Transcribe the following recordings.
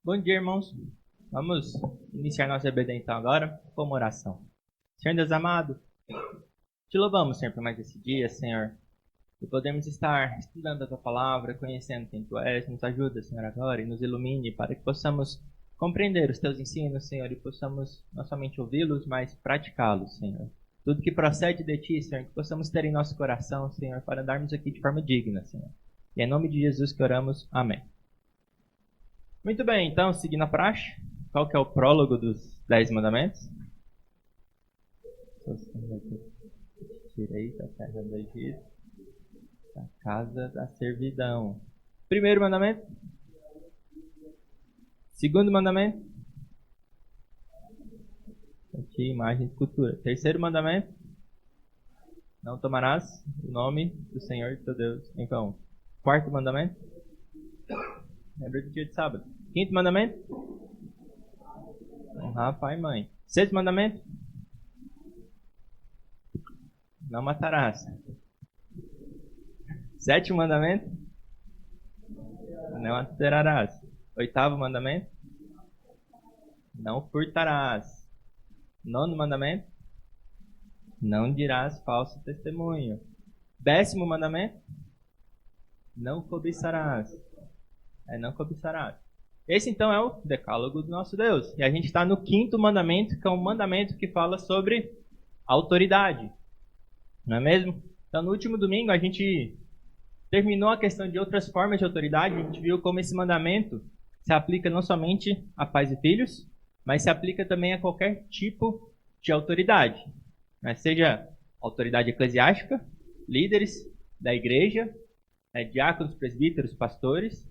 Bom dia, irmãos. Vamos iniciar nossa EBD então agora com uma oração. Senhor Deus amado, te louvamos, Senhor, por mais esse dia, Senhor. E podemos estar estudando a Tua Palavra, conhecendo quem Tu és. Nos ajuda, Senhor, agora e nos ilumine para que possamos compreender os Teus ensinos, Senhor, e possamos não somente ouvi-los, mas praticá-los, Senhor. Tudo que procede de Ti, Senhor, que possamos ter em nosso coração, Senhor, para darmos aqui de forma digna, Senhor. E é em nome de Jesus que oramos. Amém. Muito bem, então, seguindo a praxe, qual que é o prólogo dos 10 mandamentos? Tirei da terra do Egito, da casa da servidão. Primeiro mandamento? Segundo mandamento? Aqui, imagem e escultura. Terceiro mandamento? Não tomarás o nome do Senhor teu Deus em vão. Quarto mandamento? Lembra do dia de sábado. Quinto mandamento? Honrar pai e mãe. Sexto mandamento? Não matarás. Sétimo mandamento? Não adulterarás. Oitavo mandamento? Não furtarás. Nono mandamento? Não dirás falso testemunho. 10º mandamento? Não cobiçarás. Não cobiçarás. Esse então é o decálogo do nosso Deus. E a gente está no 5º mandamento, que é um mandamento que fala sobre autoridade. Não é mesmo? Então no último domingo a gente terminou a questão de outras formas de autoridade. A gente viu como esse mandamento se aplica não somente a pais e filhos, mas se aplica também a qualquer tipo de autoridade. Seja autoridade eclesiástica, líderes da igreja, diáconos, presbíteros, pastores,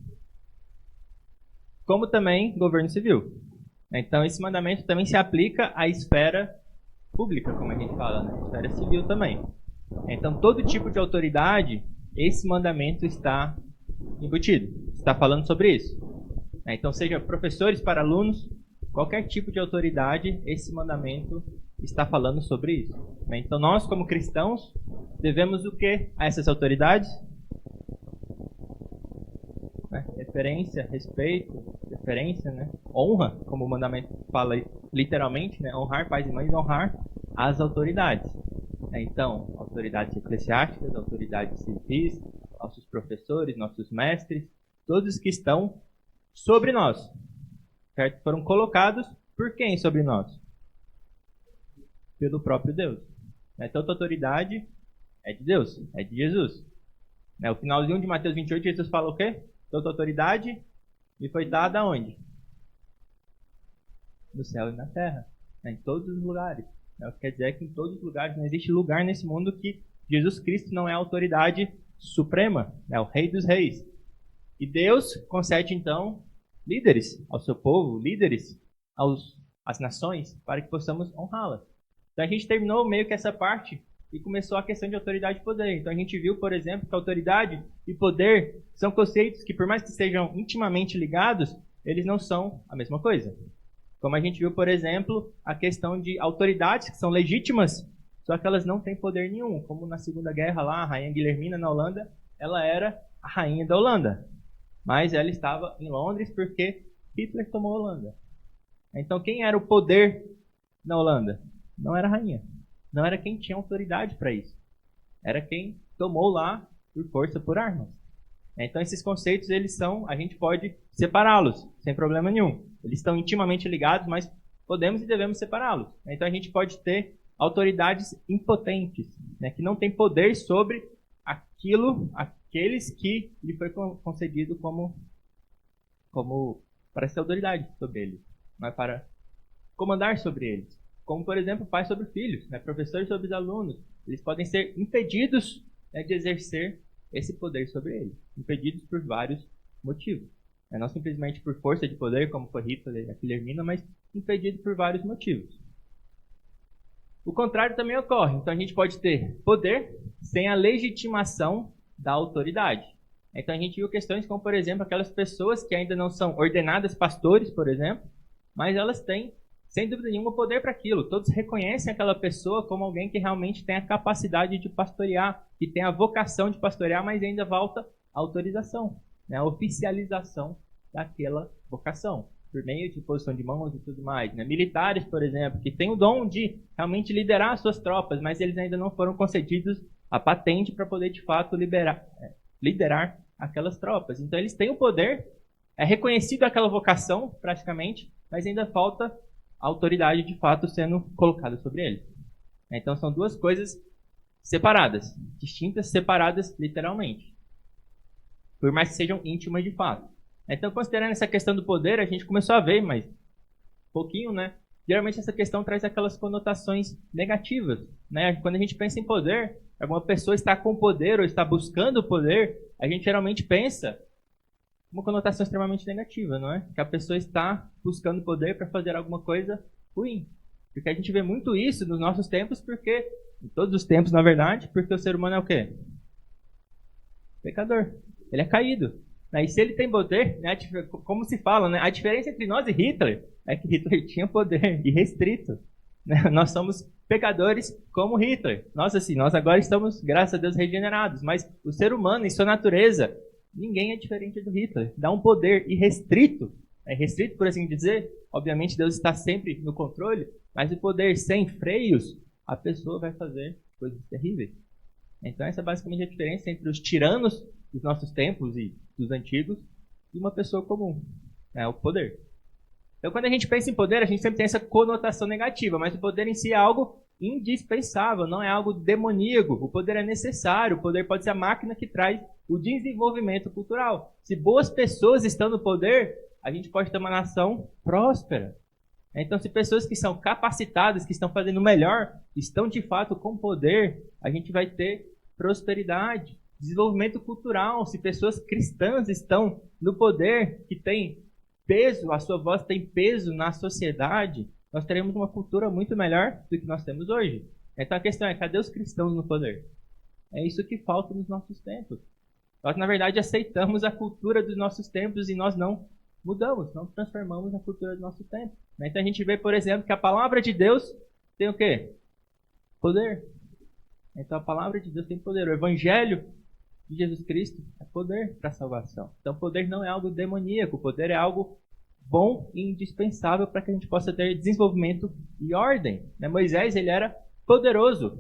como também governo civil. Então, esse mandamento também se aplica à esfera pública, como a gente fala, né? Esfera civil também. Então, todo tipo de autoridade, esse mandamento está embutido. Está falando sobre isso. Então, seja professores para alunos, qualquer tipo de autoridade, esse mandamento está falando sobre isso. Então, nós, como cristãos, devemos o que a essas autoridades? Referência, respeito, deferência, honra, como o mandamento fala literalmente, honrar pais e mães, honrar as autoridades. Então, autoridades eclesiásticas, autoridades civis, nossos professores, nossos mestres, todos que estão sobre nós, certo? Foram colocados por quem sobre nós? Pelo próprio Deus. Então, a autoridade é de Deus, é de Jesus. O finalzinho de Mateus 28, Jesus fala o quê? Toda autoridade me foi dada onde? No céu e na terra. Em todos os lugares. O que quer dizer que em todos os lugares não existe lugar nesse mundo que Jesus Cristo não é a autoridade suprema. É o Rei dos Reis. E Deus concede então líderes ao seu povo, líderes às nações, para que possamos honrá-las. Então a gente terminou meio que essa parte e começou a questão de autoridade e poder. Então a gente viu, por exemplo, que autoridade e poder são conceitos que, por mais que estejam intimamente ligados, eles não são a mesma coisa. Como a gente viu, por exemplo, a questão de autoridades que são legítimas, só que elas não têm poder nenhum. Como na Segunda Guerra lá, a rainha Guilhermina na Holanda, ela era a rainha da Holanda. Mas ela estava em Londres porque Hitler tomou a Holanda. Então quem era o poder na Holanda? Não era a rainha. Não era quem tinha autoridade para isso. Era quem tomou lá por força, por armas. Então esses conceitos, a gente pode separá-los, sem problema nenhum. Eles estão intimamente ligados, mas podemos e devemos separá-los. Então a gente pode ter autoridades impotentes, que não têm poder sobre aqueles que lhe foi concedido como para ser autoridade sobre eles, mas para comandar sobre eles. Como, por exemplo, pais sobre filhos, professores sobre os alunos. Eles podem ser impedidos de exercer esse poder sobre eles. Impedidos por vários motivos. Não simplesmente por força de poder, como foi Hitler e a Guilhermina, mas impedido por vários motivos. O contrário também ocorre. Então a gente pode ter poder sem a legitimação da autoridade. Então a gente viu questões como, por exemplo, aquelas pessoas que ainda não são ordenadas pastores, por exemplo, mas elas têm, sem dúvida nenhuma, poder para aquilo. Todos reconhecem aquela pessoa como alguém que realmente tem a capacidade de pastorear, que tem a vocação de pastorear, mas ainda falta a autorização, a oficialização daquela vocação. por meio de posição de mãos e tudo mais. Né? Militares, por exemplo, que têm o dom de realmente liderar as suas tropas, mas eles ainda não foram concedidos a patente para poder, de fato, liderar aquelas tropas. Então, eles têm o poder, é reconhecido aquela vocação, praticamente, mas ainda falta a autoridade, de fato, sendo colocada sobre eles. Então, são duas coisas separadas, distintas, separadas, literalmente. Por mais que sejam íntimas, de fato. Então, considerando essa questão do poder, a gente começou a ver, mas pouquinho, né? Geralmente essa questão traz aquelas conotações negativas, né? Quando a gente pensa em poder, alguma pessoa está com poder ou está buscando poder, a gente geralmente pensa uma conotação extremamente negativa, não é? Que a pessoa está buscando poder para fazer alguma coisa ruim. Porque a gente vê muito isso nos nossos tempos, porque, em todos os tempos, na verdade, porque o ser humano é o quê? Pecador. Ele é caído. E se ele tem poder, né, como se fala, né, a diferença entre nós e Hitler é que Hitler tinha poder irrestrito. Né? Nós somos pecadores como Hitler. Nós agora estamos, graças a Deus, regenerados. Mas o ser humano, em sua natureza, ninguém é diferente do Hitler. Dá um poder irrestrito. É restrito, por assim dizer. Obviamente, Deus está sempre no controle. Mas o poder sem freios, a pessoa vai fazer coisas terríveis. Então, essa é basicamente a diferença entre os tiranos dos nossos tempos e dos antigos e uma pessoa comum. É o poder. Então, quando a gente pensa em poder, a gente sempre tem essa conotação negativa, mas o poder em si é algo indispensável, não é algo demoníaco. O poder é necessário, o poder pode ser a máquina que traz o desenvolvimento cultural. Se boas pessoas estão no poder, a gente pode ter uma nação próspera. Então, se pessoas que são capacitadas, que estão fazendo o melhor, estão de fato com poder, a gente vai ter prosperidade, desenvolvimento cultural. Se pessoas cristãs estão no poder, que tem peso, a sua voz tem peso na sociedade, nós teremos uma cultura muito melhor do que nós temos hoje. Então a questão é, cadê os cristãos no poder? É isso que falta nos nossos tempos. Nós, na verdade, aceitamos a cultura dos nossos tempos e nós não mudamos, não transformamos a cultura do nosso tempo. Então a gente vê, por exemplo, que a palavra de Deus tem o quê? Poder. Então a palavra de Deus tem poder. O evangelho de Jesus Cristo é poder para a salvação. Então poder não é algo demoníaco, poder é algo bom e indispensável para que a gente possa ter desenvolvimento e ordem. Moisés, ele era poderoso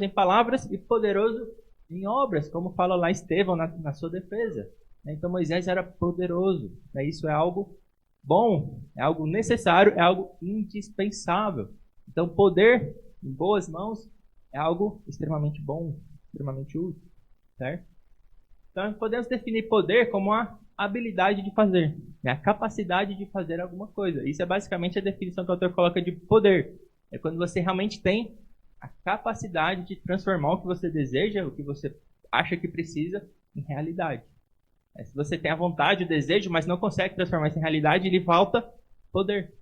em palavras e poderoso em obras, como fala lá Estevão na sua defesa. Então Moisés era poderoso. Isso é algo bom, é algo necessário, é algo indispensável. Então poder em boas mãos é algo extremamente bom, extremamente útil, certo? Então podemos definir poder como a habilidade de fazer, a capacidade de fazer alguma coisa. Isso é basicamente a definição que o autor coloca de poder. É quando você realmente tem a capacidade de transformar o que você deseja, o que você acha que precisa, em realidade. Se você tem a vontade, o desejo, mas não consegue transformar isso em realidade, lhe falta poder.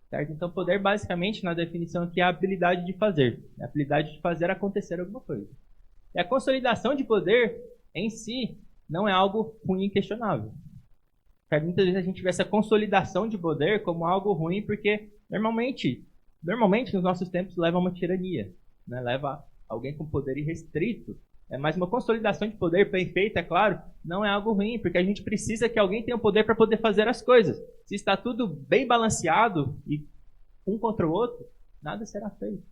Certo? Então, poder, basicamente, na definição aqui, é a habilidade de fazer. É a habilidade de fazer acontecer alguma coisa. E a consolidação de poder, em si, não é algo ruim e questionável. Muitas vezes a gente vê essa consolidação de poder como algo ruim, porque normalmente nos nossos tempos leva a uma tirania, né? Leva alguém com poder irrestrito. Mas uma consolidação de poder bem feita, é claro, não é algo ruim, porque a gente precisa que alguém tenha o poder para poder fazer as coisas. Se está tudo bem balanceado e um contra o outro, nada será feito.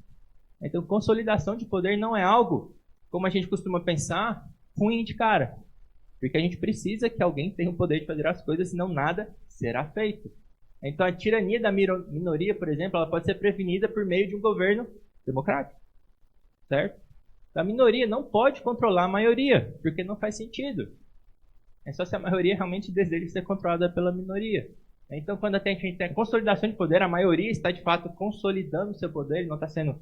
Então, consolidação de poder não é algo, como a gente costuma pensar, ruim de cara. Porque a gente precisa que alguém tenha o poder de fazer as coisas, senão nada será feito. Então, a tirania da minoria, por exemplo, ela pode ser prevenida por meio de um governo democrático. Certo? A minoria não pode controlar a maioria, porque não faz sentido. É só se a maioria realmente deseja ser controlada pela minoria. Então, quando a gente tem a consolidação de poder, a maioria está, de fato, consolidando o seu poder e não está sendo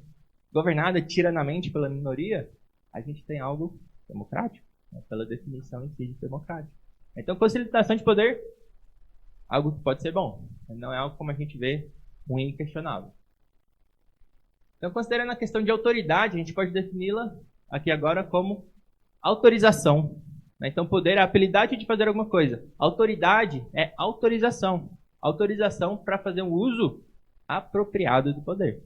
governada tiranamente pela minoria, a gente tem algo democrático. Pela definição em si de democrático. Então, consolidação de poder, algo que pode ser bom, não é algo como a gente vê ruim e questionável. Então, considerando a questão de autoridade, a gente pode defini-la aqui agora como autorização. Então, poder é a habilidade de fazer alguma coisa. Autoridade é autorização. Autorização para fazer um uso apropriado do poder.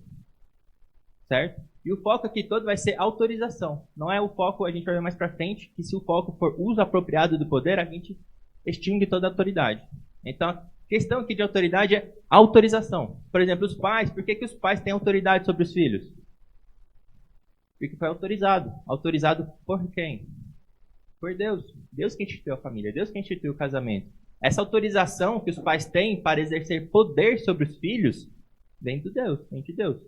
Certo? E o foco aqui todo vai ser autorização. Não é o foco, a gente vai ver mais para frente, que se o foco for uso apropriado do poder, a gente extingue toda a autoridade. Então, questão aqui de autoridade é autorização. Por exemplo, os pais, por que os pais têm autoridade sobre os filhos? Porque foi autorizado. Autorizado por quem? Por Deus. Deus que instituiu a família, Deus que instituiu o casamento. Essa autorização que os pais têm para exercer poder sobre os filhos vem de Deus, vem de Deus.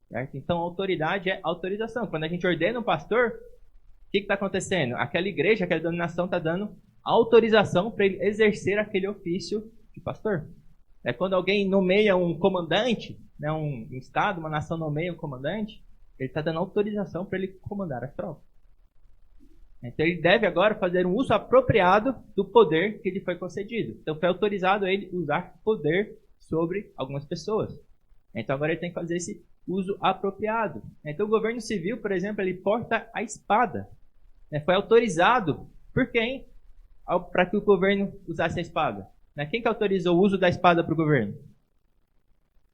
Certo? Então, autoridade é autorização. Quando a gente ordena um pastor, o que está acontecendo? Aquela igreja, aquela denominação está dando autorização para ele exercer aquele ofício de pastor. É quando alguém nomeia um comandante, né, um estado, uma nação nomeia um comandante, ele está dando autorização para ele comandar as tropas. Então ele deve agora fazer um uso apropriado do poder que lhe foi concedido. Então foi autorizado a ele usar poder sobre algumas pessoas. Então agora ele tem que fazer esse uso apropriado. Então o governo civil, por exemplo, ele porta a espada. Foi autorizado por quem? Para que o governo usasse a espada. Quem que autorizou o uso da espada para o governo?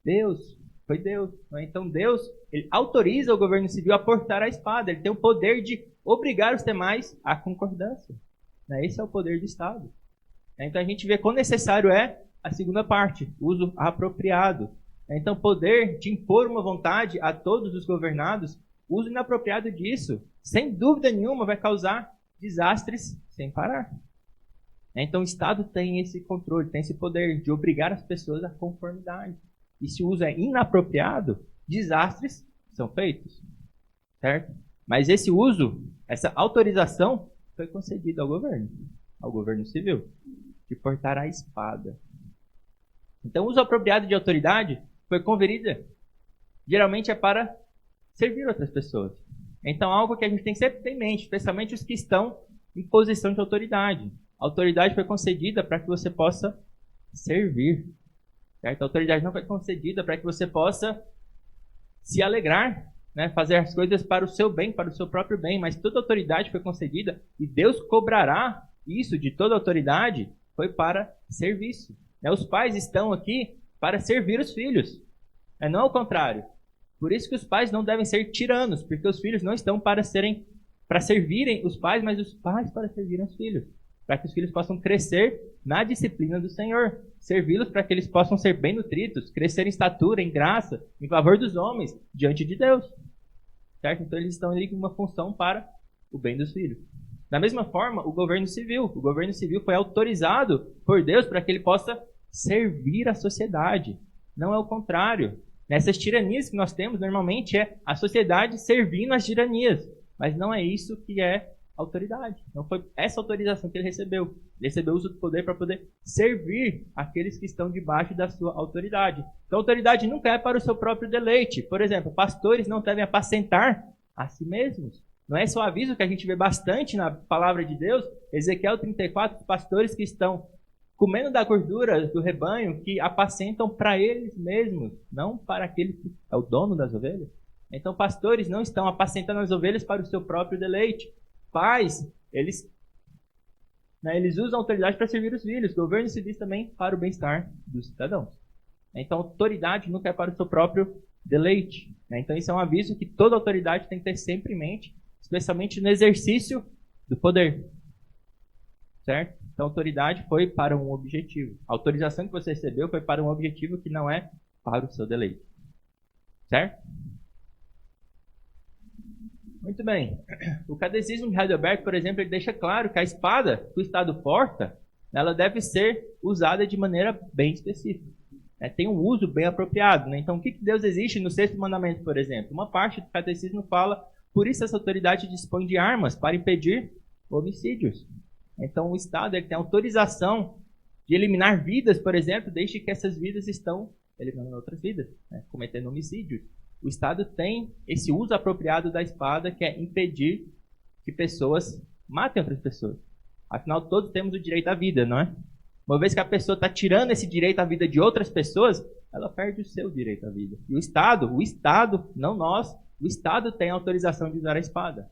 Deus. Foi Deus. Então Deus, ele autoriza o governo civil a portar a espada. Ele tem o poder de obrigar os demais à concordância. Esse é o poder do Estado. Então a gente vê quão necessário é a segunda parte, uso apropriado. Então poder de impor uma vontade a todos os governados, uso inapropriado disso, sem dúvida nenhuma, vai causar desastres sem parar. Então o Estado tem esse controle, tem esse poder de obrigar as pessoas à conformidade. E se o uso é inapropriado, desastres são feitos. Certo? Mas esse uso, essa autorização, foi concedida ao governo civil, de portar a espada. Então o uso apropriado de autoridade foi conferida, geralmente é para servir outras pessoas. Então algo que a gente tem que sempre ter em mente, especialmente os que estão em posição de autoridade. A autoridade foi concedida para que você possa servir. Certo? A autoridade não foi concedida para que você possa se alegrar, fazer as coisas para o seu bem, para o seu próprio bem, mas toda autoridade foi concedida e Deus cobrará isso de toda autoridade, foi para serviço. Os pais estão aqui para servir os filhos, não ao contrário. Por isso que os pais não devem ser tiranos, porque os filhos não estão para servirem os pais, mas os pais para servirem os filhos, para que os filhos possam crescer na disciplina do Senhor, servi-los para que eles possam ser bem nutridos, crescer em estatura, em graça, em favor dos homens, diante de Deus. Certo? Então eles estão ali com uma função para o bem dos filhos. Da mesma forma, o governo civil foi autorizado por Deus para que ele possa servir a sociedade. Não é o contrário. Nessas tiranias que nós temos, normalmente é a sociedade servindo as tiranias, mas não é isso que é autoridade. Não foi essa autorização que ele recebeu. Ele recebeu o uso do poder para poder servir aqueles que estão debaixo da sua autoridade. Então a autoridade nunca é para o seu próprio deleite. Por exemplo, pastores não devem apacentar a si mesmos. Não é esse o aviso que a gente vê bastante na palavra de Deus? Ezequiel 34, pastores que estão comendo da gordura do rebanho, que apacentam para eles mesmos, não para aquele que é o dono das ovelhas. Então pastores não estão apacentando as ovelhas para o seu próprio deleite. Pais, eles usam a autoridade para servir os filhos. Governo civil também para o bem-estar dos cidadãos. Então, autoridade nunca é para o seu próprio deleite. Então, isso é um aviso que toda autoridade tem que ter sempre em mente, especialmente no exercício do poder. Certo? Então, a autoridade foi para um objetivo. A autorização que você recebeu foi para um objetivo que não é para o seu deleite. Certo? Muito bem. O Catecismo de Heidelberg, por exemplo, ele deixa claro que a espada que o Estado porta, ela deve ser usada de maneira bem específica. Tem um uso bem apropriado. Então, o que Deus exige no sexto mandamento, por exemplo? Uma parte do Catecismo fala, por isso essa autoridade dispõe de armas para impedir homicídios. Então, o Estado ele tem autorização de eliminar vidas, por exemplo, desde que essas vidas estão eliminando outras vidas, cometendo homicídios. O Estado tem esse uso apropriado da espada, que é impedir que pessoas matem outras pessoas. Afinal, todos temos o direito à vida, não é? Uma vez que a pessoa está tirando esse direito à vida de outras pessoas, ela perde o seu direito à vida. E o Estado, não nós, o Estado tem autorização de usar a espada.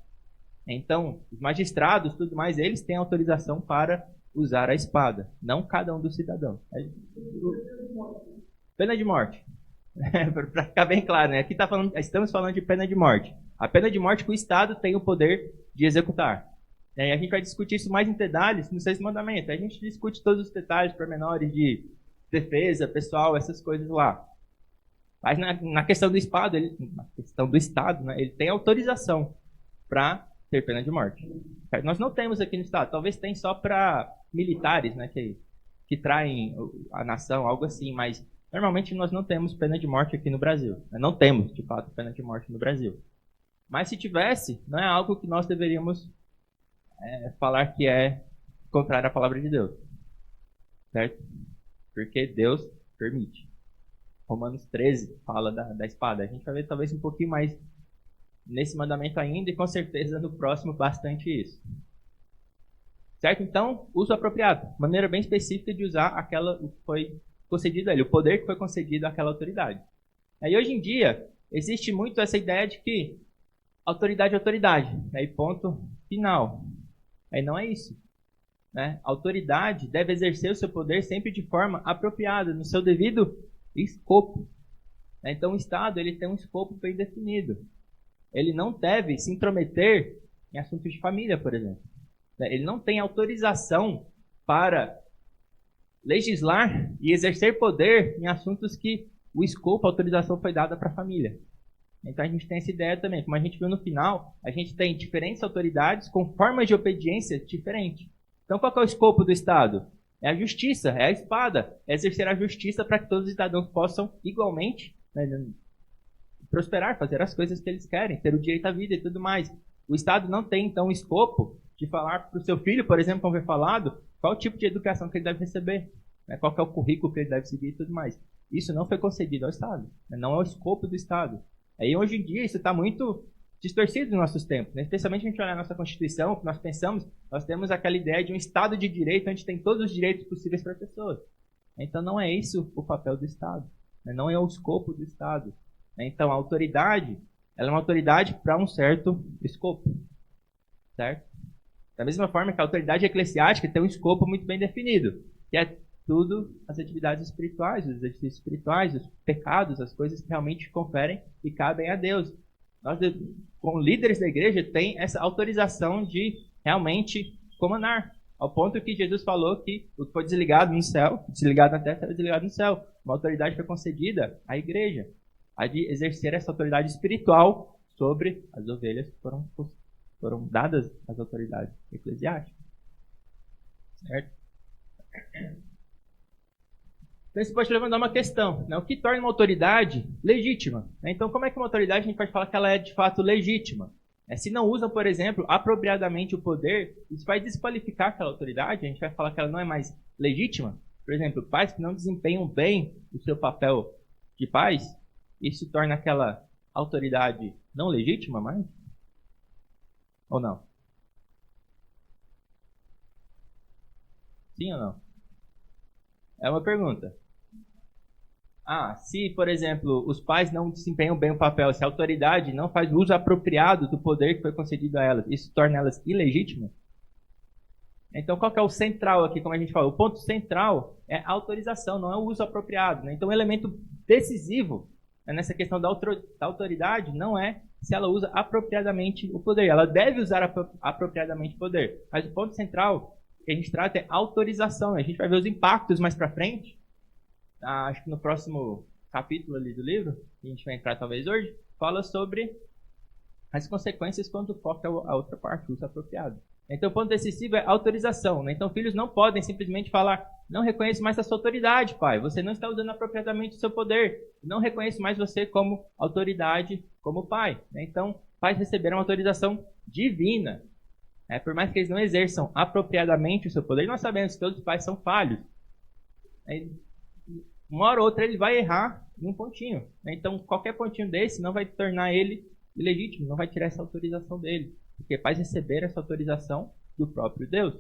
Então, os magistrados, tudo mais, eles têm autorização para usar a espada, não cada um dos cidadãos. Pena de morte. Para ficar bem claro, né? Aqui estamos falando de pena de morte. A pena de morte que o Estado tem o poder de executar. A gente vai discutir isso mais em detalhes no sexto mandamento. A gente discute todos os detalhes pormenores de defesa pessoal, essas coisas lá. Mas na questão do Estado, né, ele tem autorização para ter pena de morte. Nós não temos aqui no Estado, talvez tem só para militares, né, que traem a nação, algo assim, mas normalmente nós não temos pena de morte aqui no Brasil. Não temos, de fato, pena de morte no Brasil. Mas se tivesse, não é algo que nós deveríamos falar que é contrário à palavra de Deus. Certo? Porque Deus permite. Romanos 13 fala da espada. A gente vai ver talvez um pouquinho mais nesse mandamento ainda e com certeza no próximo bastante isso. Certo? Então, uso apropriado. Maneira bem específica de usar aquela que foi concedido a ele, o poder que foi concedido àquela autoridade. Aí hoje em dia, existe muito essa ideia de que autoridade é autoridade. Aí ponto final. Aí não é isso. Né? A autoridade deve exercer o seu poder sempre de forma apropriada, no seu devido escopo. Então o Estado ele tem um escopo bem definido. Ele não deve se intrometer em assuntos de família, por exemplo. Ele não tem autorização para legislar e exercer poder em assuntos que o escopo, a autorização foi dada para a família. Então a gente tem essa ideia também. Como a gente viu no final, a gente tem diferentes autoridades com formas de obediência diferentes. Então qual que é o escopo do Estado? É a justiça, é a espada, é exercer a justiça para que todos os cidadãos possam igualmente, né, prosperar, fazer as coisas que eles querem, ter o direito à vida e tudo mais. O Estado não tem, então, o escopo de falar para o seu filho, por exemplo, como foi falado, qual tipo de educação que ele deve receber, né, qual que é o currículo que ele deve seguir e tudo mais. Isso não foi concedido ao Estado, né, não é o escopo do Estado. Aí, hoje em dia, isso está muito distorcido nos nossos tempos, né? Especialmente se a gente olhar a nossa Constituição, o que nós pensamos, nós temos aquela ideia de um Estado de direito onde tem todos os direitos possíveis para a pessoa. Então não é isso o papel do Estado, né? Não é o escopo do Estado. Então a autoridade, ela é uma autoridade para um certo escopo, certo? Da mesma forma que a autoridade eclesiástica tem um escopo muito bem definido, que é tudo as atividades espirituais, os exercícios espirituais, os pecados, as coisas que realmente conferem e cabem a Deus. Nós, como líderes da igreja, tem essa autorização de realmente comandar. Ao ponto que Jesus falou que o que foi desligado no céu, desligado na terra, será desligado no céu. Uma autoridade foi concedida à igreja, a de exercer essa autoridade espiritual sobre as ovelhas que foram dadas às autoridades eclesiásticas. Certo? Então, isso pode levantar uma questão, né? O que torna uma autoridade legítima? Então, como é que uma autoridade a gente pode falar que ela é de fato legítima? Se não usa, por exemplo, apropriadamente o poder, isso vai desqualificar aquela autoridade, a gente vai falar que ela não é mais legítima. Por exemplo, pais que não desempenham bem o seu papel de pais, isso torna aquela autoridade não legítima mais? Ou não? Sim ou não? É uma pergunta. Se, por exemplo, os pais não desempenham bem o papel, se a autoridade não faz uso apropriado do poder que foi concedido a elas, isso torna elas ilegítimas? Então, qual que é o central aqui, como a gente falou? O ponto central é a autorização, não é o uso apropriado. Né? Então, o elemento decisivo nessa questão da autoridade não é se ela usa apropriadamente o poder. Ela deve usar apropriadamente o poder. Mas o ponto central que a gente trata é autorização. A gente vai ver os impactos mais para frente. Acho que no próximo capítulo ali do livro, que a gente vai entrar talvez hoje, fala sobre as consequências quando foca a outra parte, o uso apropriado. Então o ponto decisivo é autorização. Né? Então filhos não podem simplesmente falar, não reconheço mais a sua autoridade, pai. Você não está usando apropriadamente o seu poder. Não reconheço mais você como autoridade, como pai. Né? Então pais receberam autorização divina. Por mais que eles não exerçam apropriadamente o seu poder, nós sabemos que todos os pais são falhos. Uma hora ou outra ele vai errar em um pontinho. Então, qualquer pontinho desse não vai tornar ele ilegítimo, não vai tirar essa autorização dele. Porque pais receberam essa autorização do próprio Deus.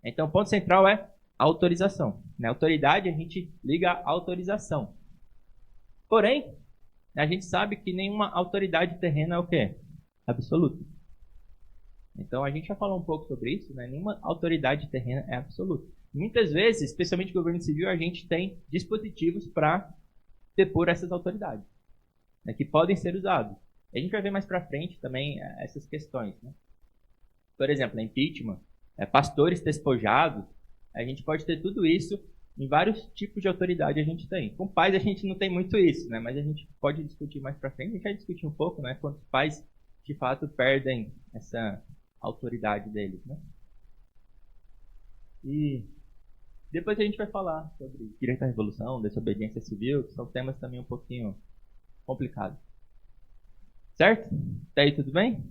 Então, o ponto central é a autorização. Na autoridade, a gente liga a autorização. Porém, a gente sabe que nenhuma autoridade terrena é o quê? Absoluta. Então, a gente já falou um pouco sobre isso, né? Nenhuma autoridade terrena é absoluta. Muitas vezes, especialmente no governo civil, a gente tem dispositivos para depor essas autoridades, né, que podem ser usados. A gente vai ver mais para frente também essas questões. Né? Por exemplo, impeachment, pastores despojados, a gente pode ter tudo isso em vários tipos de autoridade a gente tem. Com pais a gente não tem muito isso, né? Mas a gente pode discutir mais para frente. A gente vai discutir um pouco, né? Quando os pais, de fato, perdem essa autoridade deles, né? E depois a gente vai falar sobre direito à revolução, desobediência civil, que são temas também um pouquinho complicados. Certo? Até aí tudo bem?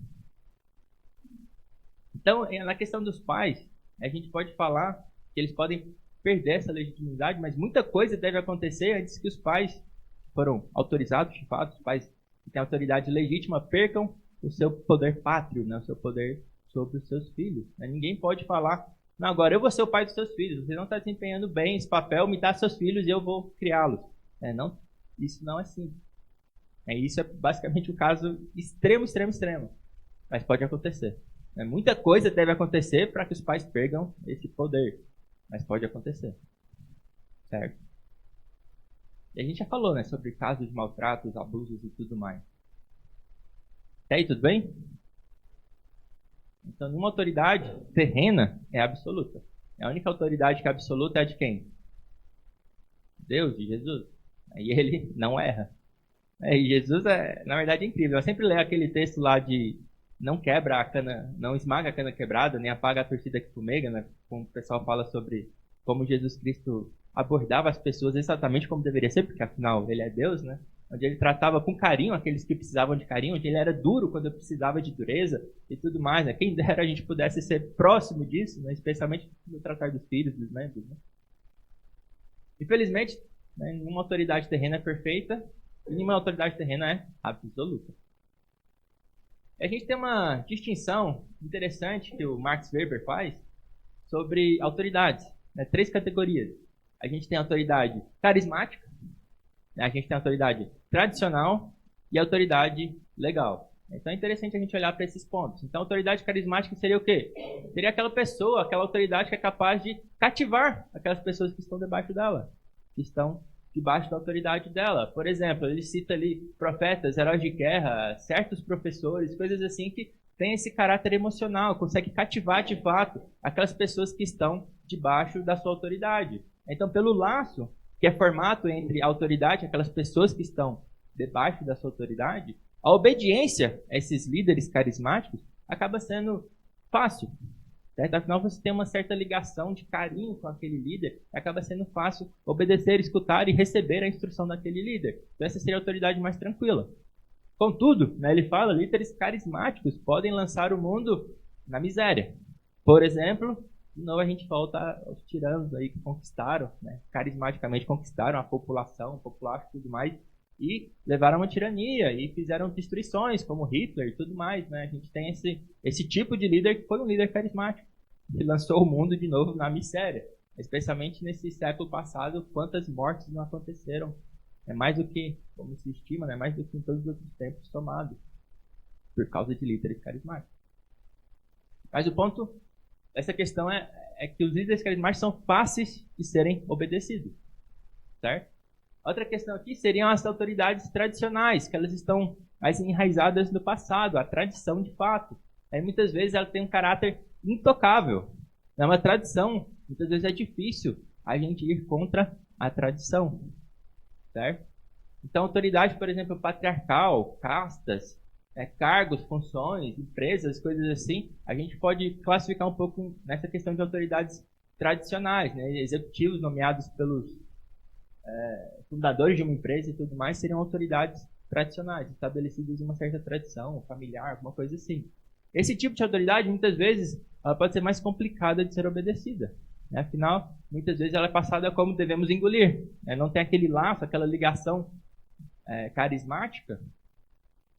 Então, na questão dos pais, a gente pode falar que eles podem perder essa legitimidade, mas muita coisa deve acontecer antes que os pais foram autorizados, de fato, os pais que têm autoridade legítima, percam o seu poder pátrio, né, o seu poder sobre os seus filhos. Né? Ninguém pode falar, não, agora eu vou ser o pai dos seus filhos, você não está desempenhando bem esse papel, me dá seus filhos e eu vou criá-los. Não, isso não é assim. Isso é basicamente o caso extremo, extremo, extremo. Mas pode acontecer. Muita coisa deve acontecer para que os pais percam esse poder. Mas pode acontecer. Certo? E a gente já falou, né, sobre casos de maltratos, abusos e tudo mais. E aí, tudo bem? Então, uma autoridade terrena é absoluta. A única autoridade que é absoluta é a de quem? Deus, de Jesus. E ele não erra. E Jesus na verdade, é incrível. Eu sempre leio aquele texto lá de não quebra a cana, não esmaga a cana quebrada, nem apaga a torcida que fumega, né? Como o pessoal fala sobre como Jesus Cristo abordava as pessoas exatamente como deveria ser, porque afinal ele é Deus, né? Onde ele tratava com carinho aqueles que precisavam de carinho, onde ele era duro quando precisava de dureza e tudo mais, né? Quem dera a gente pudesse ser próximo disso, né? Especialmente no tratar dos filhos, dos membros, né? Infelizmente, né, nenhuma autoridade terrena é perfeita e nenhuma autoridade terrena é absoluta. A gente tem uma distinção interessante que o Max Weber faz sobre autoridades, né? 3 categorias. A gente tem a autoridade carismática, né? A gente tem a autoridade tradicional e a autoridade legal. Então é interessante a gente olhar para esses pontos. Então a autoridade carismática seria o quê? Seria aquela pessoa, aquela autoridade que é capaz de cativar aquelas pessoas que estão debaixo dela, que estão debaixo da autoridade dela. Por exemplo, ele cita ali profetas, heróis de guerra, certos professores, coisas assim que têm esse caráter emocional, consegue cativar de fato aquelas pessoas que estão debaixo da sua autoridade. Então, pelo laço que é formado entre a autoridade e aquelas pessoas que estão debaixo da sua autoridade, a obediência a esses líderes carismáticos acaba sendo fácil. Certo? Afinal, você tem uma certa ligação de carinho com aquele líder, e acaba sendo fácil obedecer, escutar e receber a instrução daquele líder. Então, essa seria a autoridade mais tranquila. Contudo, né, ele fala, líderes carismáticos podem lançar o mundo na miséria. Por exemplo, de novo a gente volta aos tiranos aí que conquistaram, né, carismaticamente conquistaram a população, o populacho e tudo mais, e levaram uma tirania e fizeram destruições, como Hitler e tudo mais. Né? A gente tem esse tipo de líder que foi um líder carismático, que lançou o mundo de novo na miséria. Especialmente nesse século passado, quantas mortes não aconteceram. É mais do que, como se estima, né? Mais do que em todos os outros tempos somados, por causa de líderes carismáticos. Mas o ponto dessa questão é que os líderes carismáticos são fáceis de serem obedecidos. Certo? Outra questão aqui seriam as autoridades tradicionais, que elas estão mais enraizadas no passado, a tradição de fato. Aí, muitas vezes ela tem um caráter intocável. É uma tradição, muitas vezes é difícil a gente ir contra a tradição. Certo? Então, autoridade, por exemplo, patriarcal, castas, cargos, funções, empresas, coisas assim, a gente pode classificar um pouco nessa questão de autoridades tradicionais, né? Executivos nomeados pelos fundadores de uma empresa e tudo mais seriam autoridades tradicionais, estabelecidas em uma certa tradição familiar, alguma coisa assim. Esse tipo de autoridade, muitas vezes, ela pode ser mais complicada de ser obedecida. Né? Afinal, muitas vezes ela é passada como devemos engolir. Né? Não tem aquele laço, aquela ligação carismática,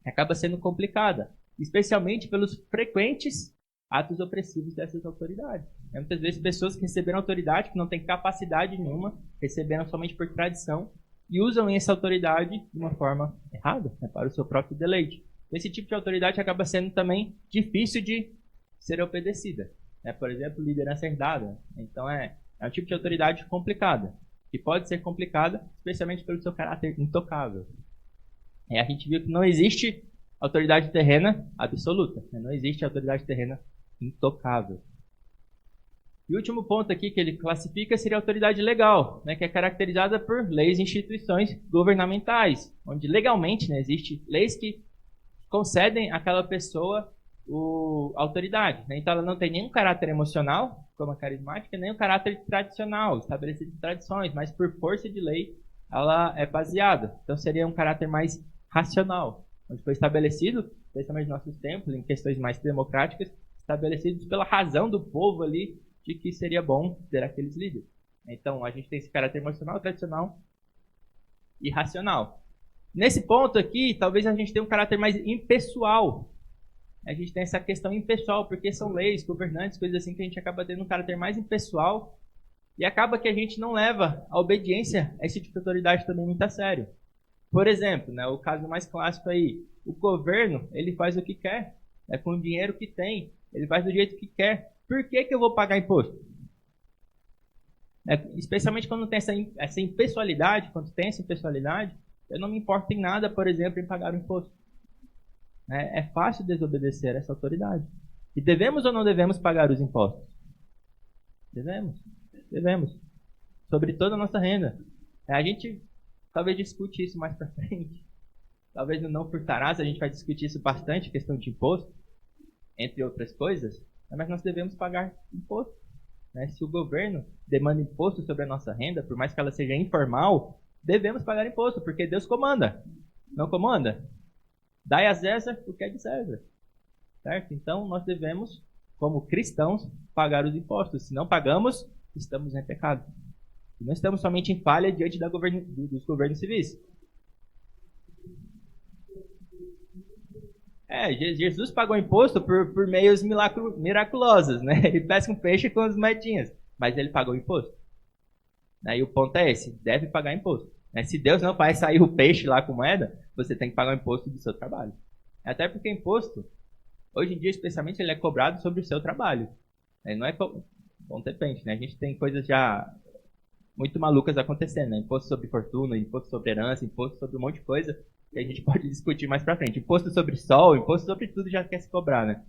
acaba sendo complicada, especialmente pelos frequentes atos opressivos dessas autoridades. Muitas vezes pessoas que receberam autoridade, que não têm capacidade nenhuma, receberam somente por tradição, e usam essa autoridade de uma forma errada, né, para o seu próprio deleite. Esse tipo de autoridade acaba sendo também difícil de ser obedecida. Né? Por exemplo, liderança herdada. Então é um tipo de autoridade complicada, que pode ser complicada, especialmente pelo seu caráter intocável. A gente viu que não existe autoridade terrena absoluta, né? Não existe autoridade terrena intocável. E o último ponto aqui que ele classifica seria a autoridade legal, né, que é caracterizada por leis e instituições governamentais, onde legalmente, né, existem leis que concedem àquela pessoa autoridade. Né? Então ela não tem nenhum caráter emocional, como a carismática, nem um caráter tradicional, estabelecido em tradições, mas por força de lei ela é baseada. Então seria um caráter mais racional, onde foi estabelecido, especialmente nos nossos tempos, em questões mais democráticas, estabelecidos pela razão do povo ali, de que seria bom ter aqueles líderes. Então a gente tem esse caráter emocional, tradicional e racional. Nesse ponto aqui, talvez a gente tenha um caráter mais impessoal. A gente tem essa questão impessoal, porque são leis, governantes, coisas assim, que a gente acaba tendo um caráter mais impessoal e acaba que a gente não leva a obediência a esse tipo de autoridade também muito a sério. Por exemplo, né, o caso mais clássico aí, o governo, ele faz o que quer, com o dinheiro que tem, ele faz do jeito que quer. Por que eu vou pagar imposto? Especialmente quando tem essa impessoalidade, quando tem essa impessoalidade, eu não me importo em nada, por exemplo, em pagar o imposto. É fácil desobedecer essa autoridade. E devemos ou não devemos pagar os impostos? Devemos. Devemos. Sobre toda a nossa renda. A gente talvez discute isso mais para frente. Talvez no Não Furtarás a gente vai discutir isso bastante, questão de imposto, entre outras coisas. Mas nós devemos pagar imposto. Se o governo demanda imposto sobre a nossa renda, por mais que ela seja informal, devemos pagar imposto, porque Deus comanda. Não comanda? Dai a César o que é de César. Certo? Então, nós devemos, como cristãos, pagar os impostos. Se não pagamos, estamos em pecado. E não estamos somente em falha diante dos governos civis. Jesus pagou imposto por meios miraculosos, né? Ele pesca um peixe com as moedinhas, mas ele pagou imposto. E o ponto é esse, deve pagar imposto. Se Deus não faz sair o peixe lá com moeda, você tem que pagar o imposto do seu trabalho. Até porque imposto, hoje em dia especialmente, ele é cobrado sobre o seu trabalho. Não é bom, depende, né? A gente tem coisas já muito malucas acontecendo, né? Imposto sobre fortuna, imposto sobre herança, imposto sobre um monte de coisa que a gente pode discutir mais pra frente. Imposto sobre sol, imposto sobre tudo já quer se cobrar, né?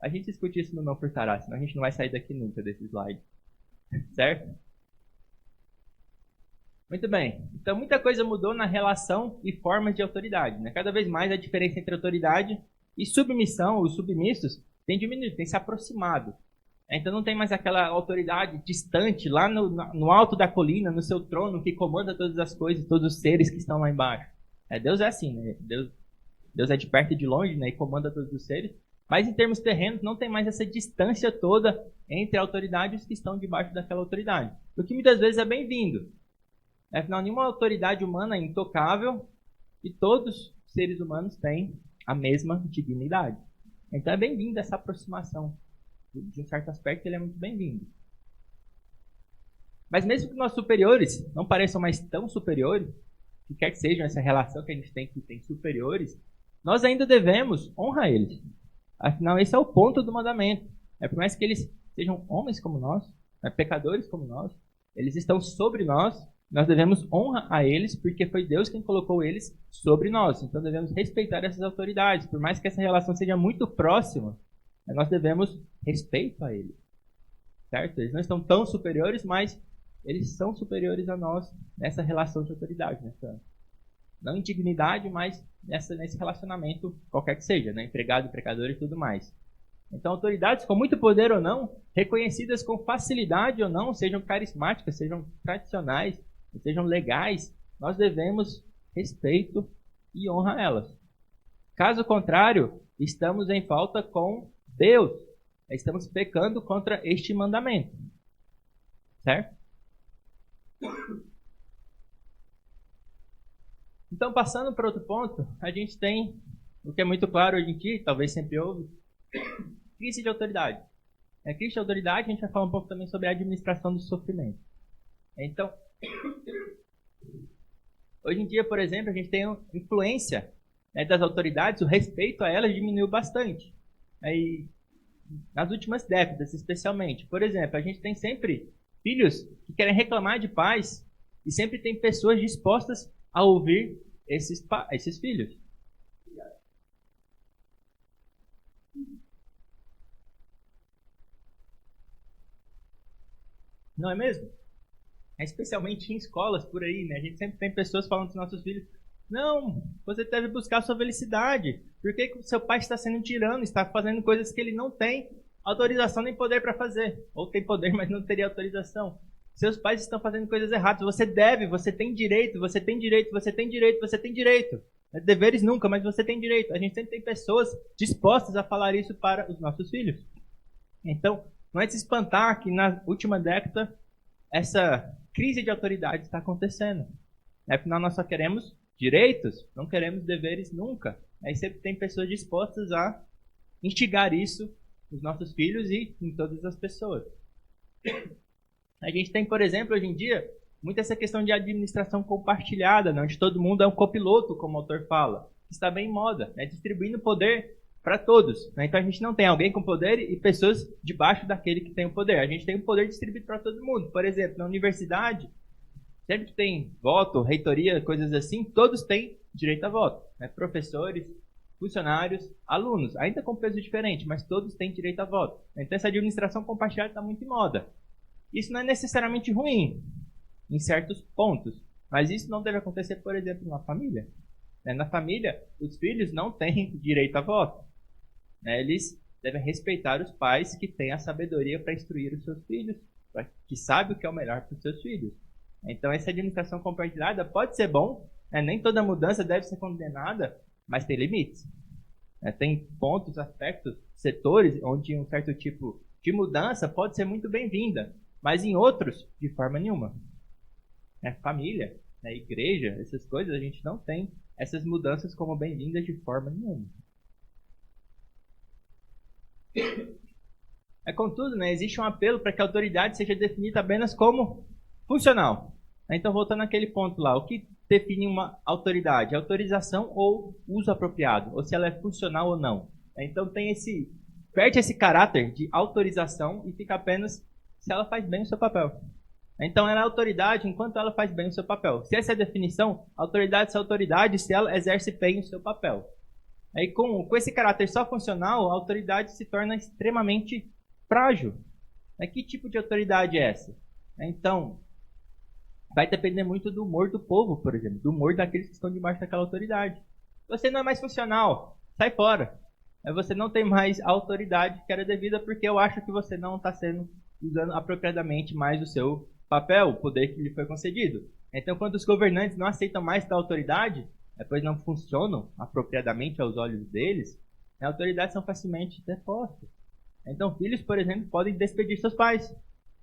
A gente discute isso no Não Furtará, senão a gente não vai sair daqui nunca desse slide. Certo? Muito bem. Então, muita coisa mudou na relação e formas de autoridade. Né? Cada vez mais a diferença entre autoridade e submissão, os submissos, tem diminuído, tem se aproximado. Então, não tem mais aquela autoridade distante, lá no alto da colina, no seu trono, que comanda todas as coisas, todos os seres que estão lá embaixo. Deus é assim, né? Deus é de perto e de longe, né? E comanda todos os seres. Mas, em termos terrenos, não tem mais essa distância toda entre a autoridade e os que estão debaixo daquela autoridade. O que muitas vezes é bem-vindo. Afinal, nenhuma autoridade humana é intocável e todos os seres humanos têm a mesma dignidade. Então é bem-vinda essa aproximação. De um certo aspecto, ele é muito bem-vindo. Mas mesmo que nossos superiores não pareçam mais tão superiores, que quer que sejam essa relação que a gente tem que tem superiores, nós ainda devemos honrar eles. Afinal, esse é o ponto do mandamento. Por mais que eles sejam homens como nós, pecadores como nós, eles estão sobre nós. Nós devemos honrar a eles, porque foi Deus quem colocou eles sobre nós. Então devemos respeitar essas autoridades. Por mais que essa relação seja muito próxima, nós devemos respeito a eles. Certo? Eles não estão tão superiores, mas eles são superiores a nós nessa relação de autoridade. Não em dignidade, mas nesse relacionamento, qualquer que seja, né? Empregado, empregador e tudo mais. Então, autoridades com muito poder ou não, reconhecidas com facilidade ou não, sejam carismáticas, sejam tradicionais, sejam legais, nós devemos respeito e honra a elas. Caso contrário, estamos em falta com Deus. Estamos pecando contra este mandamento. Certo? Então, passando para outro ponto, a gente tem o que é muito claro hoje em dia, talvez sempre houve, crise de autoridade. Crise de autoridade, a gente vai falar um pouco também sobre a administração do sofrimento. Então, hoje em dia, por exemplo, a gente tem a influência das autoridades, o respeito a elas diminuiu bastante. E nas últimas décadas, especialmente. Por exemplo, a gente tem sempre filhos que querem reclamar de pais e sempre tem pessoas dispostas a ouvir esses filhos. Não é mesmo? Especialmente em escolas por aí, né? A gente sempre tem pessoas falando para os nossos filhos: não, você deve buscar a sua felicidade. Por que o seu pai está sendo tirano, está fazendo coisas que ele não tem autorização nem poder para fazer? Ou tem poder, mas não teria autorização. Seus pais estão fazendo coisas erradas. Você deve, você tem direito, você tem direito, você tem direito, você tem direito. Deveres nunca, mas você tem direito. A gente sempre tem pessoas dispostas a falar isso para os nossos filhos. Então, não é de se espantar que na última década essa crise de autoridade está acontecendo. Afinal, nós só queremos direitos, não queremos deveres nunca. Aí sempre tem pessoas dispostas a instigar isso nos nossos filhos e em todas as pessoas. A gente tem, por exemplo, hoje em dia, muito essa questão de administração compartilhada, né, onde todo mundo é um copiloto, como o autor fala. Está bem em moda, né, distribuindo poder para todos. Né? Então a gente não tem alguém com poder e pessoas debaixo daquele que tem o poder. A gente tem o poder distribuído para todo mundo. Por exemplo, na universidade, sempre que tem voto, reitoria, coisas assim, todos têm direito a voto. Né? Professores, funcionários, alunos, ainda com peso diferente, mas todos têm direito a voto. Então essa administração compartilhada está muito em moda. Isso não é necessariamente ruim, em certos pontos, mas isso não deve acontecer, por exemplo, na família. Na família, os filhos não têm direito a voto. Eles devem respeitar os pais que têm a sabedoria para instruir os seus filhos, que sabem o que é o melhor para os seus filhos. Então, essa administração compartilhada pode ser bom, nem toda mudança deve ser condenada, mas tem limites. Tem pontos, aspectos, setores onde um certo tipo de mudança pode ser muito bem-vinda, mas em outros, de forma nenhuma. Família, igreja, essas coisas, a gente não tem essas mudanças como bem-vindas de forma nenhuma. Contudo, existe um apelo para que a autoridade seja definida apenas como funcional. Então, voltando àquele ponto lá, o que define uma autoridade? Autorização ou uso apropriado, ou se ela é funcional ou não. Então, perde esse caráter de autorização e fica apenas se ela faz bem o seu papel. Então, ela é autoridade enquanto ela faz bem o seu papel. Se essa é a definição, autoridade é autoridade se ela exerce bem o seu papel. Aí, com esse caráter só funcional, a autoridade se torna extremamente frágil. Que tipo de autoridade é essa? Então, vai depender muito do humor do povo, por exemplo, do humor daqueles que estão debaixo daquela autoridade. Você não é mais funcional, sai fora. Você não tem mais a autoridade que era devida porque eu acho que você não está usando apropriadamente mais o seu papel, o poder que lhe foi concedido. Então, quando os governantes não aceitam mais da autoridade, pois não funcionam apropriadamente aos olhos deles, as autoridades são facilmente depostas. Então, filhos, por exemplo, podem despedir seus pais.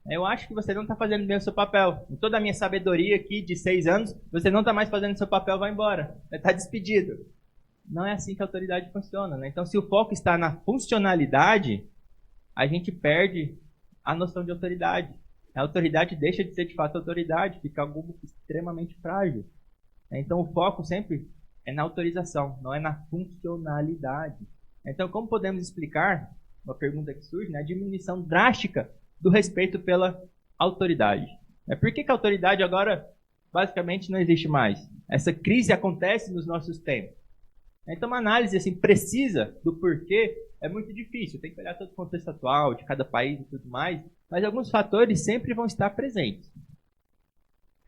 Eu acho que você não está fazendo bem o seu papel. Com toda a minha sabedoria aqui de 6 anos, você não está mais fazendo o seu papel, vai embora. Está despedido. Não é assim que a autoridade funciona. Então, se o foco está na funcionalidade, a gente perde a noção de autoridade. A autoridade deixa de ser de fato autoridade, fica algo extremamente frágil. Então o foco sempre é na autorização, não é na funcionalidade. Então, como podemos explicar, uma pergunta que surge, a diminuição drástica do respeito pela autoridade? Por que a autoridade agora basicamente não existe mais? Essa crise acontece nos nossos tempos. Então uma análise precisa do porquê é muito difícil. Tem que olhar todo o contexto atual de cada país e tudo mais, mas alguns fatores sempre vão estar presentes.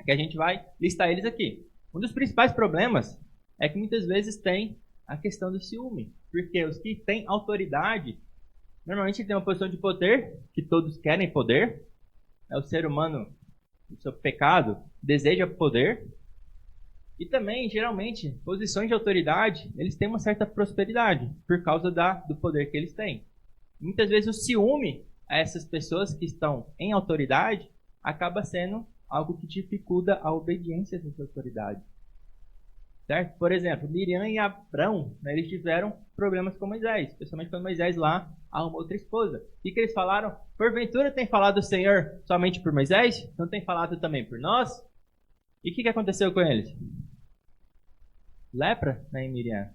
Que a gente vai listar eles aqui. Um dos principais problemas é que muitas vezes tem a questão do ciúme. Porque os que têm autoridade, normalmente têm uma posição de poder, que todos querem poder. O ser humano, o seu pecado, deseja poder. E também, geralmente, posições de autoridade, eles têm uma certa prosperidade, por causa do poder que eles têm. Muitas vezes o ciúme a essas pessoas que estão em autoridade acaba sendo algo que dificulta a obediência dessa autoridade. Certo? Por exemplo, Miriam e Abrão, eles tiveram problemas com Moisés, especialmente quando Moisés lá arrumou outra esposa. O que eles falaram? Porventura tem falado o Senhor somente por Moisés? Não tem falado também por nós? E o que aconteceu com eles? Lepra, em Miriam.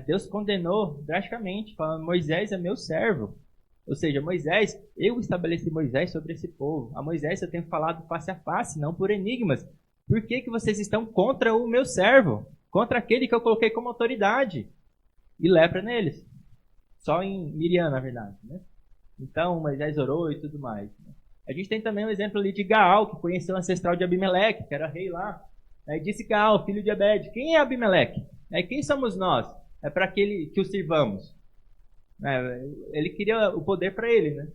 Deus condenou drasticamente, falando: Moisés é meu servo. Ou seja, Moisés, eu estabeleci Moisés sobre esse povo. A Moisés eu tenho falado face a face, não por enigmas. Por que vocês estão contra o meu servo? Contra aquele que eu coloquei como autoridade? E lepra neles. Só em Miriam, na verdade. Então, Moisés orou e tudo mais. A gente tem também o exemplo ali de Gaal, que conheceu o ancestral de Abimeleque, que era rei lá. Aí disse Gaal, filho de Ebed, quem é Abimeleque? Quem somos nós? É para aquele que o sirvamos. Ele queria o poder para ele, né?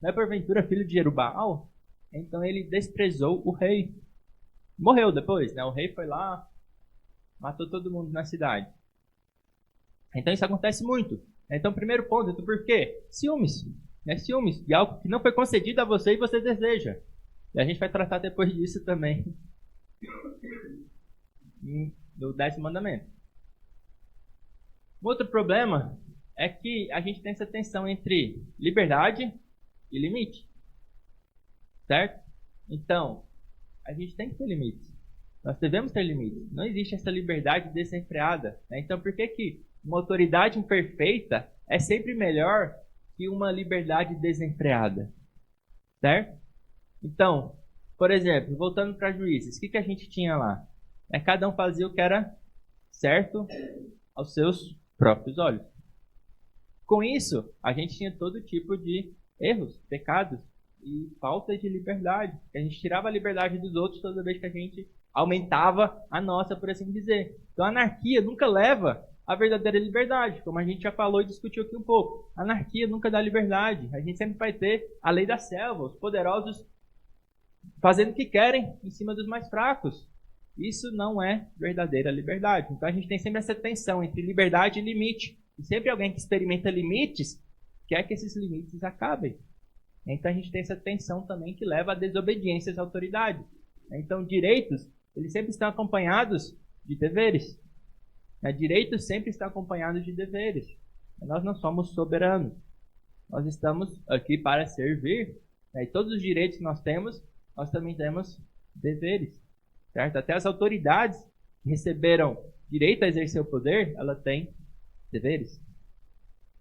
Não é porventura filho de Jerubaal? Então ele desprezou o rei. Morreu depois, né? O rei foi lá, matou todo mundo na cidade. Então isso acontece muito. Então, primeiro ponto, por quê? Ciúmes. Ciúmes de algo que não foi concedido a você e você deseja. E a gente vai tratar depois disso também no 10º mandamento. Um outro problema é que a gente tem essa tensão entre liberdade e limite. Certo? Então, a gente tem que ter limites. Nós devemos ter limites. Não existe essa liberdade desenfreada. Então, por que uma autoridade imperfeita é sempre melhor que uma liberdade desenfreada? Certo? Então, por exemplo, voltando para juízes, o que a gente tinha lá? Cada um fazia o que era certo aos seus próprios olhos. Com isso, a gente tinha todo tipo de erros, pecados e falta de liberdade. A gente tirava a liberdade dos outros toda vez que a gente aumentava a nossa, por assim dizer. Então, a anarquia nunca leva à verdadeira liberdade, como a gente já falou e discutiu aqui um pouco. A anarquia nunca dá liberdade. A gente sempre vai ter a lei da selva, os poderosos fazendo o que querem em cima dos mais fracos. Isso não é verdadeira liberdade. Então, a gente tem sempre essa tensão entre liberdade e limite. E sempre alguém que experimenta limites quer que esses limites acabem. Então, a gente tem essa tensão também que leva à desobediência às autoridades. Então, direitos, eles sempre estão acompanhados de deveres. Direitos sempre estão acompanhados de deveres. Nós não somos soberanos. Nós estamos aqui para servir. E todos os direitos que nós temos, nós também temos deveres. Certo? Até as autoridades que receberam direito a exercer o poder, ela tem deveres.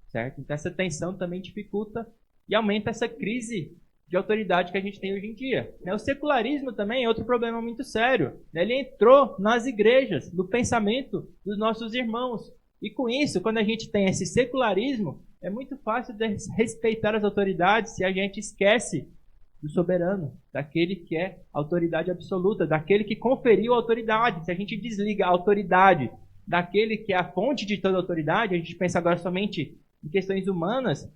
Certo? Então, essa tensão também dificulta e aumenta essa crise de autoridade que a gente tem hoje em dia. O secularismo também é outro problema muito sério. Ele entrou nas igrejas, no pensamento dos nossos irmãos. E com isso, quando a gente tem esse secularismo, é muito fácil de respeitar as autoridades se a gente esquece do soberano, daquele que é autoridade absoluta, daquele que conferiu a autoridade. Se a gente desliga a autoridade daquele que é a fonte de toda a autoridade, a gente pensa agora somente em questões humanas.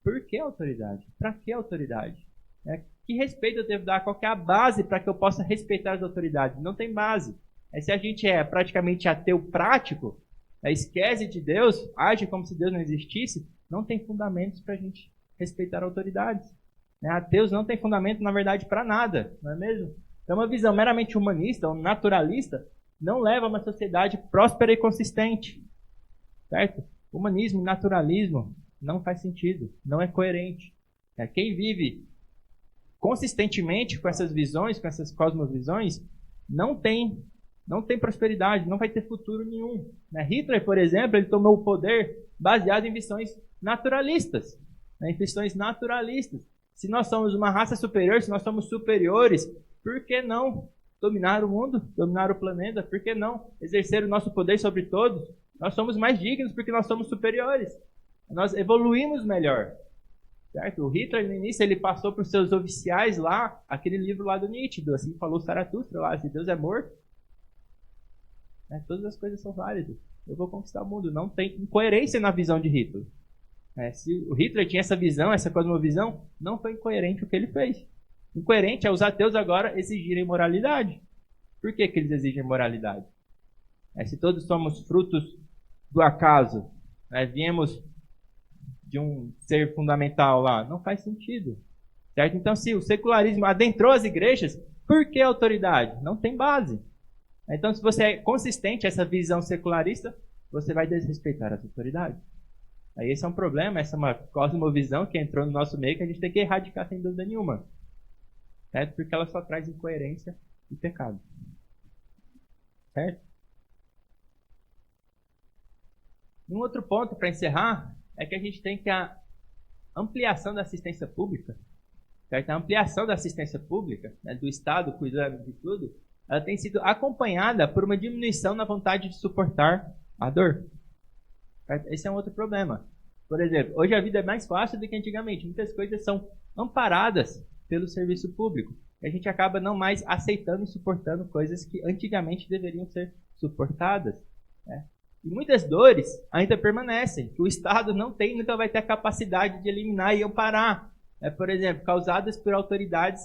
Por que autoridade? Para que autoridade? Que respeito eu devo dar? Qual que é a base para que eu possa respeitar as autoridades? Não tem base. Se a gente é praticamente ateu prático, esquece de Deus, age como se Deus não existisse, não tem fundamentos para a gente respeitar autoridades. Ateus não tem fundamento, na verdade, para nada, não é mesmo? Então, uma visão meramente humanista ou naturalista não leva a uma sociedade próspera e consistente. Certo? Humanismo e naturalismo não faz sentido, não é coerente. Quem vive consistentemente com essas visões, com essas cosmovisões, não tem prosperidade, não vai ter futuro nenhum. Hitler, por exemplo, ele tomou o poder baseado em visões naturalistas. Em visões naturalistas. Se nós somos uma raça superior, se nós somos superiores, por que não dominar o mundo, dominar o planeta? Por que não exercer o nosso poder sobre todos? Nós somos mais dignos porque nós somos superiores. Nós evoluímos melhor. Certo? O Hitler, no início, ele passou para os seus oficiais lá, aquele livro lá do Nietzsche, assim falou Zaratustra lá, se Deus é morto, todas as coisas são válidas. Eu vou conquistar o mundo. Não tem incoerência na visão de Hitler. Se o Hitler tinha essa visão, essa cosmovisão, não foi incoerente o que ele fez. Incoerente é os ateus agora exigirem moralidade. Por que eles exigem moralidade? Se todos somos frutos do acaso, viemos de um ser fundamental lá, não faz sentido. Certo? Então, se o secularismo adentrou as igrejas, por que autoridade? Não tem base. Então, se você é consistente a essa visão secularista, você vai desrespeitar as autoridades. Aí esse é um problema, essa é uma cosmovisão que entrou no nosso meio que a gente tem que erradicar sem dúvida nenhuma. Certo? Porque ela só traz incoerência e pecado. Certo? Um outro ponto para encerrar é que a gente tem que a ampliação da assistência pública, certo? A ampliação da assistência pública, do Estado cuidando de tudo, ela tem sido acompanhada por uma diminuição na vontade de suportar a dor. Esse é um outro problema. Por exemplo, hoje a vida é mais fácil do que antigamente. Muitas coisas são amparadas pelo serviço público. E a gente acaba não mais aceitando e suportando coisas que antigamente deveriam ser suportadas, né? E muitas dores ainda permanecem, que o Estado não tem, nunca vai ter a capacidade de eliminar e amparar, né? Por exemplo, causadas por autoridades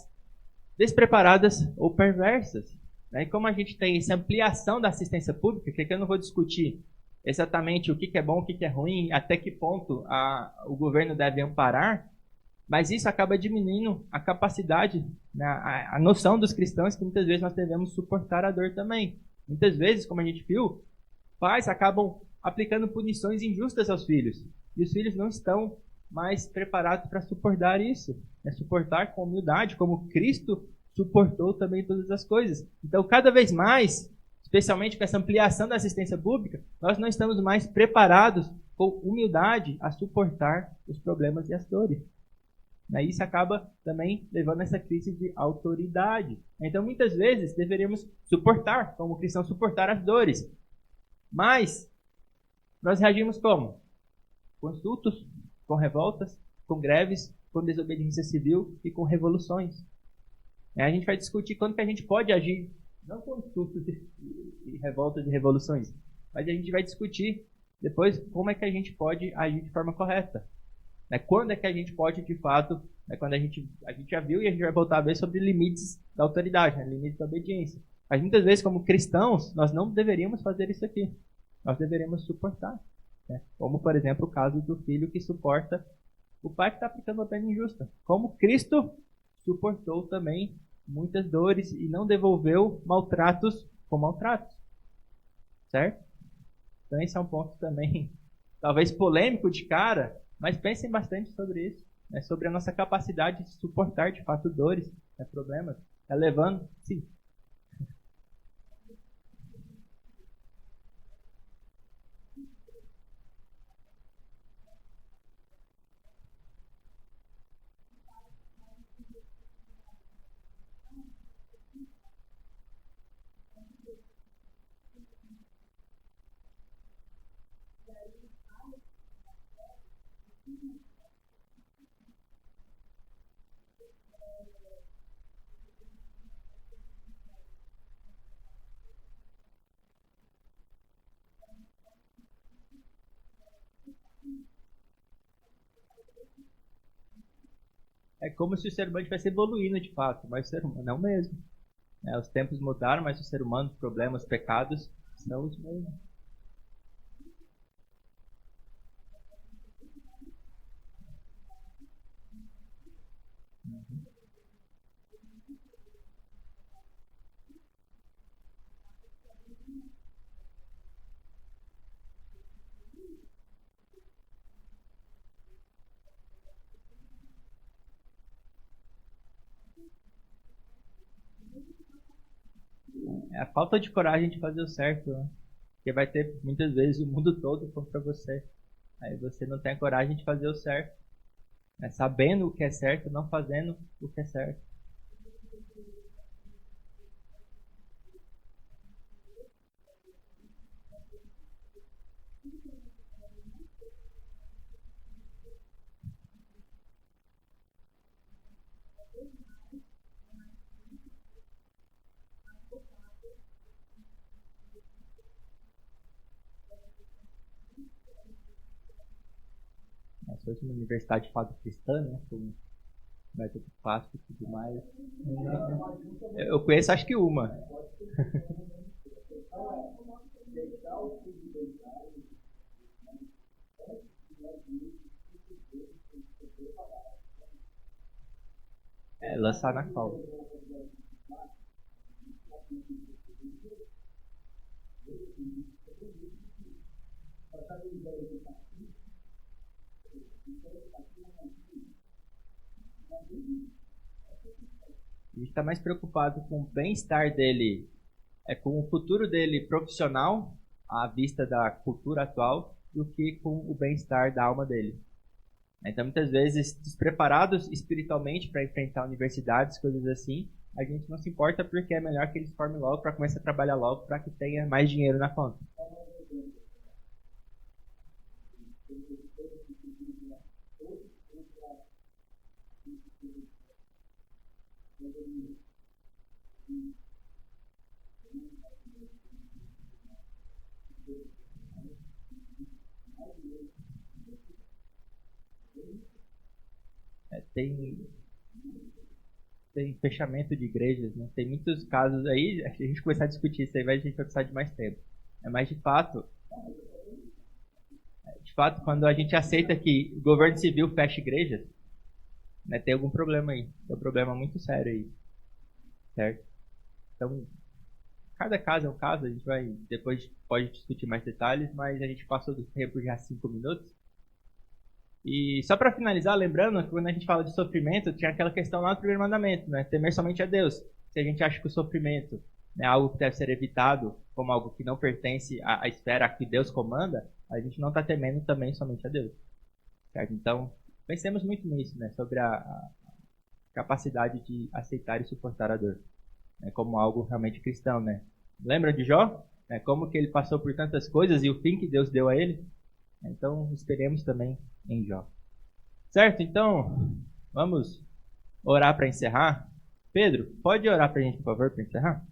despreparadas ou perversas, né? E como a gente tem essa ampliação da assistência pública, que aqui eu não vou discutir exatamente o que é bom, o que é ruim, até que ponto o governo deve amparar, mas isso acaba diminuindo a capacidade, né, a noção dos cristãos que muitas vezes nós devemos suportar a dor também. Muitas vezes, como a gente viu, pais acabam aplicando punições injustas aos filhos. E os filhos não estão mais preparados para suportar isso. Né? Suportar com humildade, como Cristo suportou também todas as coisas. Então, cada vez mais, especialmente com essa ampliação da assistência pública, nós não estamos mais preparados com humildade a suportar os problemas e as dores. Isso acaba também levando a essa crise de autoridade. Então, muitas vezes, deveríamos suportar, como cristãos, suportar as dores. Mas, nós reagimos como? Com surtos, com revoltas, com greves, com desobediência civil e com revoluções. A gente vai discutir quando que a gente pode agir, não com surtos e revoltas e revoluções, mas a gente vai discutir depois como é que a gente pode agir de forma correta. Quando é que a gente pode, de fato, quando a gente já viu e a gente vai voltar a ver sobre limites da autoridade, limites da obediência. Mas muitas vezes, como cristãos, nós não deveríamos fazer isso aqui. Nós deveríamos suportar. Como, por exemplo, o caso do filho que suporta o pai que está aplicando uma pena injusta. Como Cristo suportou também muitas dores e não devolveu maltratos com maltratos. Certo? Então esse é um ponto também, talvez polêmico de cara, mas pensem bastante sobre isso, sobre a nossa capacidade de suportar de fato dores, problemas, levando, sim. É como se o ser humano estivesse evoluindo de fato, mas o ser humano não mesmo. Os tempos mudaram, mas o ser humano, os problemas, os pecados são os mesmos. É a falta de coragem de fazer o certo, né? Porque vai ter muitas vezes o mundo todo contra você. Aí você não tem a coragem de fazer o certo, sabendo o que é certo, não fazendo o que é certo. Se fosse uma universidade de fato cristã, né, com método clássico e tudo mais. Eu conheço acho que uma. Lançar na qual? A gente está mais preocupado com o bem-estar dele, com o futuro dele profissional, à vista da cultura atual, do que com o bem-estar da alma dele. Então, muitas vezes, despreparados espiritualmente para enfrentar universidades, coisas assim, a gente não se importa porque é melhor que eles formem logo para começar a trabalhar logo para que tenha mais dinheiro na conta. Tem, tem fechamento de igrejas, né? Tem muitos casos aí, se a gente começar a discutir isso aí, a gente vai precisar de mais tempo. Mas de fato, quando a gente aceita que o governo civil fecha igrejas, né, tem algum problema aí. Tem um problema muito sério aí, certo? Então, cada caso é um caso, a gente vai, depois pode discutir mais detalhes, mas a gente passou do tempo já 5 minutos. E só para finalizar, lembrando que quando a gente fala de sofrimento, tinha aquela questão lá do primeiro mandamento, né? Temer somente a Deus. Se a gente acha que o sofrimento é algo que deve ser evitado, como algo que não pertence à esfera que Deus comanda, a gente não está temendo também somente a Deus. Certo? Então, pensemos muito nisso, né? Sobre a capacidade de aceitar e suportar a dor, né? Como algo realmente cristão, né? Lembra de Jó? Como que ele passou por tantas coisas e o fim que Deus deu a ele? Então, esperemos também em Jó. Certo? Então, vamos orar para encerrar. Pedro, pode orar para a gente, por favor, para encerrar?